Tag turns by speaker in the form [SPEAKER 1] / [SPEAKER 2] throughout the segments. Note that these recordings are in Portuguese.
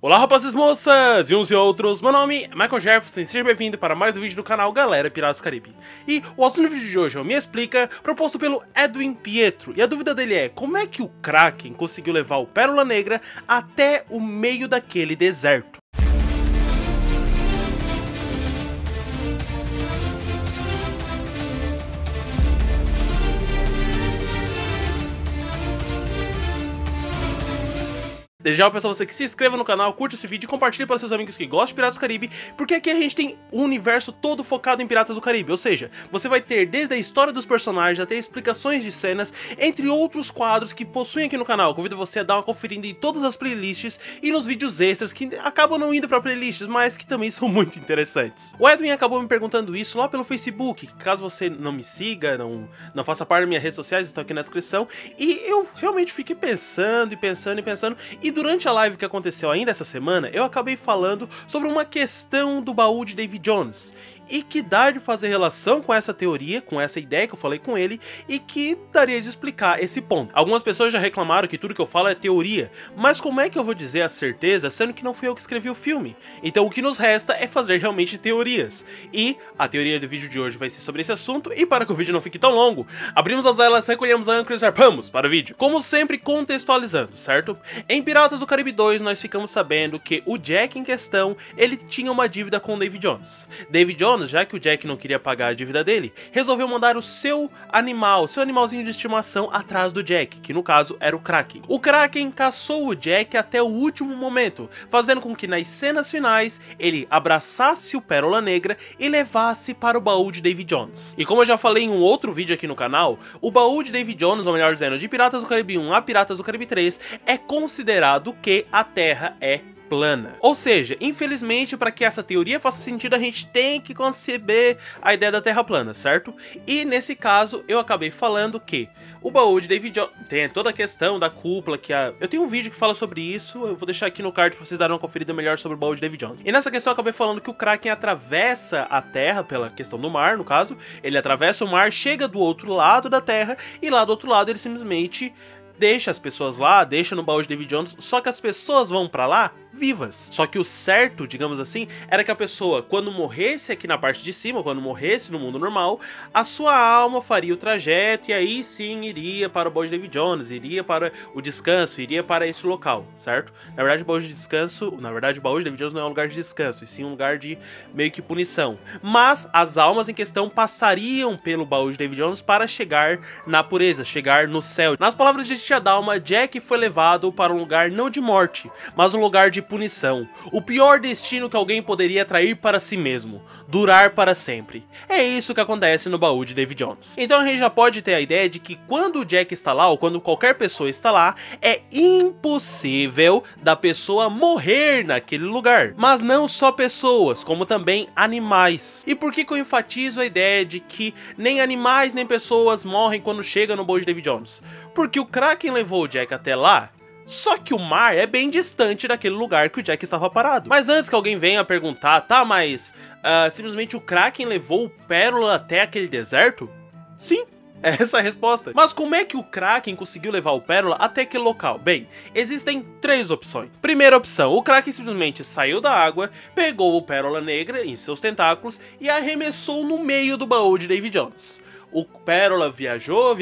[SPEAKER 1] Olá rapazes e moças, e uns e outros, meu nome é Michael Jefferson e seja bem-vindo para mais um vídeo do canal Galera Piratas do Caribe. E o assunto do vídeo de hoje é o Me Explica, proposto pelo Edwin Pietro, e a dúvida dele é: como é que o Kraken conseguiu levar o Pérola Negra até o meio daquele deserto? Desde já eu peço a você que se inscreva no canal, curta esse vídeo e compartilhe para seus amigos que gostam de Piratas do Caribe, porque aqui a gente tem um universo todo focado em Piratas do Caribe, ou seja, você vai ter desde a história dos personagens até explicações de cenas, entre outros quadros que possuem aqui no canal. Convido você a dar uma conferida em todas as playlists e nos vídeos extras que acabam não indo para playlists, mas que também são muito interessantes. O Edwin acabou me perguntando isso lá pelo Facebook, caso você não me siga, não faça parte das minhas redes sociais, estão aqui na descrição, e eu realmente fiquei pensando, e durante a live que aconteceu ainda essa semana, eu acabei falando sobre uma questão do baú de Davy Jones, e que dá de fazer relação com essa teoria, com essa ideia que eu falei com ele, e que daria de explicar esse ponto. Algumas pessoas já reclamaram que tudo que eu falo é teoria, mas como é que eu vou dizer a certeza, sendo que não fui eu que escrevi o filme? Então o que nos resta é fazer realmente teorias, e a teoria do vídeo de hoje vai ser sobre esse assunto, e para que o vídeo não fique tão longo, abrimos as velas, recolhemos a âncora e zarpamos para o vídeo. Como sempre, contextualizando, certo? Em Piratas do Caribe 2, nós ficamos sabendo que o Jack em questão, ele tinha uma dívida com o Davy Jones. Davy Jones, já que o Jack não queria pagar a dívida dele, resolveu mandar o seu animalzinho de estimação atrás do Jack, que no caso era o Kraken. O Kraken caçou o Jack até o último momento, fazendo com que nas cenas finais ele abraçasse o Pérola Negra e levasse para o baú de Davy Jones. E como eu já falei em um outro vídeo aqui no canal, o baú de Davy Jones, ou melhor dizendo, de Piratas do Caribe 1 a Piratas do Caribe 3, é considerado que a Terra é plana. Ou seja, infelizmente, para que essa teoria faça sentido, a gente tem que conceber a ideia da Terra plana, certo? E nesse caso, eu acabei falando que o baú de Davy Jones tem toda a questão da cúpula, eu tenho um vídeo que fala sobre isso, eu vou deixar aqui no card para vocês darem uma conferida melhor sobre o baú de Davy Jones. E nessa questão eu acabei falando que o Kraken atravessa a Terra pela questão do mar, no caso, ele atravessa o mar, chega do outro lado da Terra, e lá do outro lado ele simplesmente deixa as pessoas lá, deixa no baú de Davy Jones, só que as pessoas vão pra lá vivas. Só que o certo, digamos assim, era que a pessoa, quando morresse aqui na parte de cima, quando morresse no mundo normal, a sua alma faria o trajeto e aí sim iria para o baú de Davy Jones, iria para o descanso, iria para esse local, certo? Na verdade, o baú de Davy Jones não é um lugar de descanso, e sim um lugar de meio que punição. Mas as almas em questão passariam pelo baú de Davy Jones para chegar na pureza, chegar no céu. Nas palavras de Tia Dalma, Jack foi levado para um lugar não de morte, mas um lugar de punição. O pior destino que alguém poderia atrair para si mesmo, durar para sempre. É isso que acontece no baú de Davy Jones. Então a gente já pode ter a ideia de que quando o Jack está lá, ou quando qualquer pessoa está lá, é impossível da pessoa morrer naquele lugar. Mas não só pessoas, como também animais. E por que eu enfatizo a ideia de que nem animais nem pessoas morrem quando chegam no baú de Davy Jones? Porque o Kraken levou o Jack até lá, só que o mar é bem distante daquele lugar que o Jack estava parado. Mas antes que alguém venha perguntar, tá, mas simplesmente o Kraken levou o Pérola até aquele deserto? Sim, é essa a resposta. Mas como é que o Kraken conseguiu levar o Pérola até aquele local? Bem, existem três opções. Primeira opção, o Kraken simplesmente saiu da água, pegou o Pérola Negra em seus tentáculos e arremessou no meio do baú de Davy Jones. O Pérola viajou,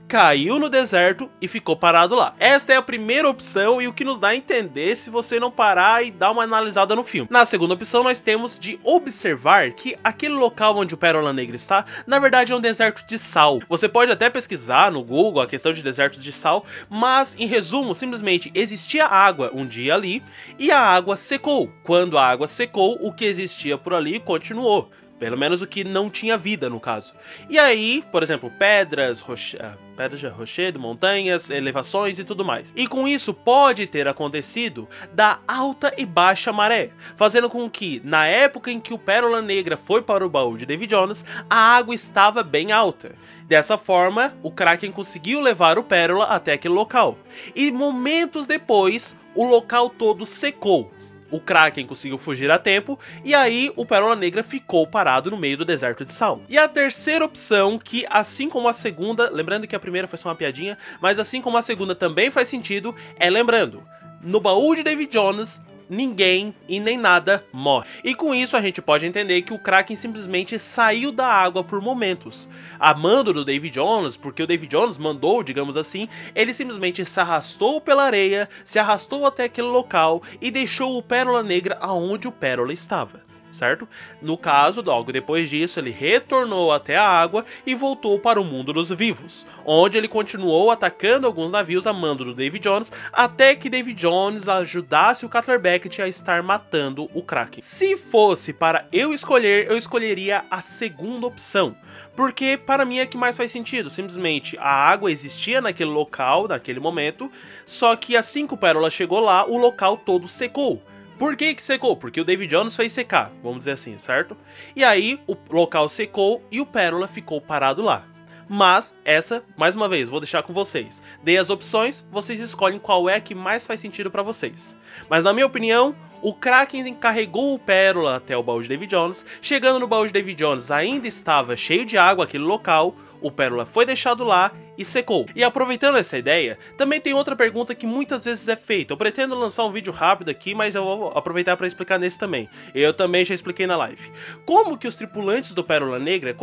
[SPEAKER 1] caiu no deserto e ficou parado lá. Esta é a primeira opção e o que nos dá a entender se você não parar e dar uma analisada no filme. Na segunda opção, nós temos de observar que aquele local onde o Pérola Negra está, na verdade é um deserto de sal. Você pode até pesquisar no Google a questão de desertos de sal, mas em resumo, simplesmente existia água um dia ali e a água secou. Quando a água secou, o que existia por ali continuou. Pelo menos o que não tinha vida, no caso. E aí, por exemplo, pedras, rochedo, montanhas, elevações e tudo mais. E com isso pode ter acontecido da alta e baixa maré, fazendo com que, na época em que o Pérola Negra foi para o baú de Davy Jones, a água estava bem alta. Dessa forma, o Kraken conseguiu levar o Pérola até aquele local. E momentos depois, o local todo secou. O Kraken conseguiu fugir a tempo, e aí o Pérola Negra ficou parado no meio do deserto de sal. E a terceira opção, que assim como a segunda, lembrando que a primeira foi só uma piadinha, mas assim como a segunda também faz sentido, é lembrando, no baú de Davy Jones, ninguém e nem nada morre. E com isso a gente pode entender que o Kraken simplesmente saiu da água por momentos. A mando do Davy Jones, porque o Davy Jones mandou, digamos assim, ele simplesmente se arrastou pela areia, se arrastou até aquele local e deixou o Pérola Negra aonde o Pérola estava. Certo? No caso, logo depois disso, ele retornou até a água e voltou para o mundo dos vivos, onde ele continuou atacando alguns navios a mando do Davy Jones, até que Davy Jones ajudasse o Cutler Beckett a estar matando o Kraken. Se fosse para eu escolher, eu escolheria a segunda opção, porque para mim é que mais faz sentido. Simplesmente a água existia naquele local, naquele momento, só que assim que o Pérola chegou lá, o local todo secou. Por que secou? Porque o Davy Jones fez secar, vamos dizer assim, certo? E aí o local secou e o Pérola ficou parado lá. Mas essa, mais uma vez, vou deixar com vocês. Dei as opções, vocês escolhem qual é que mais faz sentido para vocês. Mas na minha opinião, o Kraken carregou o Pérola até o baú de Davy Jones. Chegando no baú de Davy Jones, ainda estava cheio de água aquele local. O Pérola foi deixado lá e secou. E aproveitando essa ideia, também tem outra pergunta que muitas vezes é feita. Eu pretendo lançar um vídeo rápido aqui, mas eu vou aproveitar para explicar nesse também. Eu também já expliquei na live. Como que os tripulantes do Pérola Negra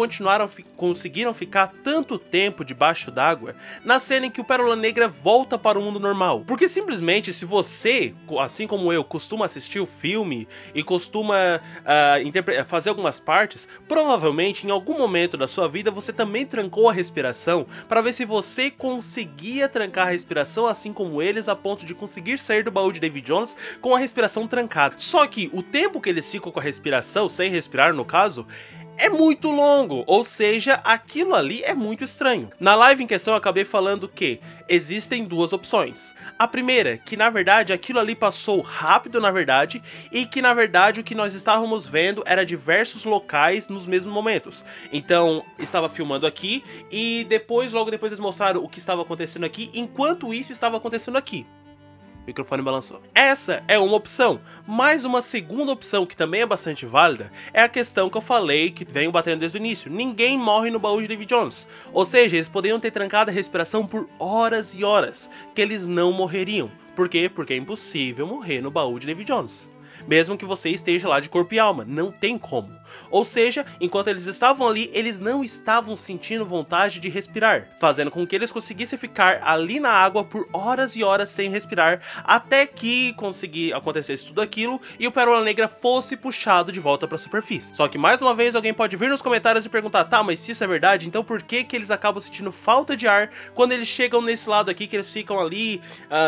[SPEAKER 1] conseguiram ficar tanto tempo debaixo d'água na cena em que o Pérola Negra volta para o mundo normal? Porque simplesmente, se você, assim como eu, costuma assistir o filme e costuma fazer algumas partes, provavelmente em algum momento da sua vida você também trancou a respiração para ver se você conseguia trancar a respiração assim como eles, a ponto de conseguir sair do baú de Davy Jones com a respiração trancada. Só que o tempo que eles ficam com a respiração, sem respirar no caso, é muito longo, ou seja, aquilo ali é muito estranho. Na live em questão eu acabei falando que existem duas opções. A primeira, que na verdade aquilo ali passou rápido na verdade, e que na verdade o que nós estávamos vendo era diversos locais nos mesmos momentos. Então, estava filmando aqui e depois, logo depois eles mostraram o que estava acontecendo aqui, enquanto isso estava acontecendo aqui. O microfone balançou. Essa é uma opção, mas uma segunda opção que também é bastante válida é a questão que eu falei, que venho batendo desde o início. Ninguém morre no baú de Davy Jones. Ou seja, eles poderiam ter trancado a respiração por horas e horas, que eles não morreriam. Por quê? Porque é impossível morrer no baú de Davy Jones. Mesmo que você esteja lá de corpo e alma, não tem como. Ou seja, enquanto eles estavam ali, eles não estavam sentindo vontade de respirar, fazendo com que eles conseguissem ficar ali na água por horas e horas sem respirar, até que acontecesse tudo aquilo e o Pérola Negra fosse puxado de volta para a superfície. Só que mais uma vez alguém pode vir nos comentários e perguntar, tá, mas se isso é verdade, então por que eles acabam sentindo falta de ar quando eles chegam nesse lado aqui, que eles ficam ali,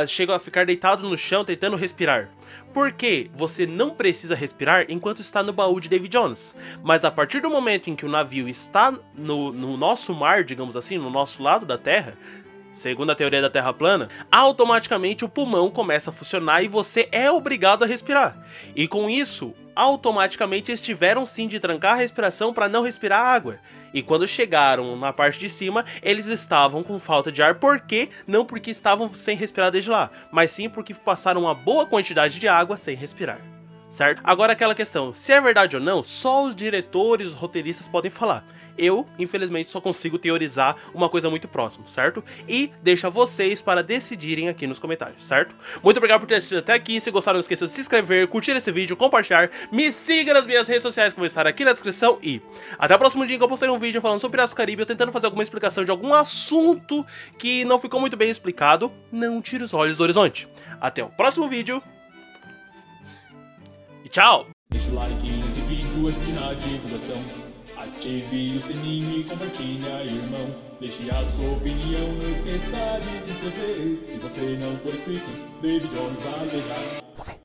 [SPEAKER 1] chegam a ficar deitados no chão tentando respirar? Porque você não precisa respirar enquanto está no baú de Davy Jones, mas a partir do momento em que o navio está no nosso mar, digamos assim, no nosso lado da Terra, segundo a teoria da Terra plana, automaticamente o pulmão começa a funcionar e você é obrigado a respirar. E com isso, automaticamente eles tiveram sim de trancar a respiração para não respirar água. E quando chegaram na parte de cima, eles estavam com falta de ar. Por quê? Não porque estavam sem respirar desde lá, mas sim porque passaram uma boa quantidade de água sem respirar. Certo? Agora aquela questão, se é verdade ou não, só os diretores, os roteiristas podem falar. Eu, infelizmente, só consigo teorizar uma coisa muito próxima, certo? E deixo a vocês para decidirem aqui nos comentários, certo? Muito obrigado por ter assistido até aqui. Se gostaram, não esqueça de se inscrever, curtir esse vídeo, compartilhar. Me siga nas minhas redes sociais que vão estar aqui na descrição. E até o próximo dia que eu postarei um vídeo falando sobre Piratas do Caribe, eu tentando fazer alguma explicação de algum assunto que não ficou muito bem explicado. Não tire os olhos do horizonte. Até o próximo vídeo. E tchau!
[SPEAKER 2] Deixa o like nesse vídeo, ajude na divulgação. Ative o sininho e compartilha, irmão. Deixe a sua opinião, não esqueça de se inscrever. Se você não for inscrito, Davy Jones vai levar você.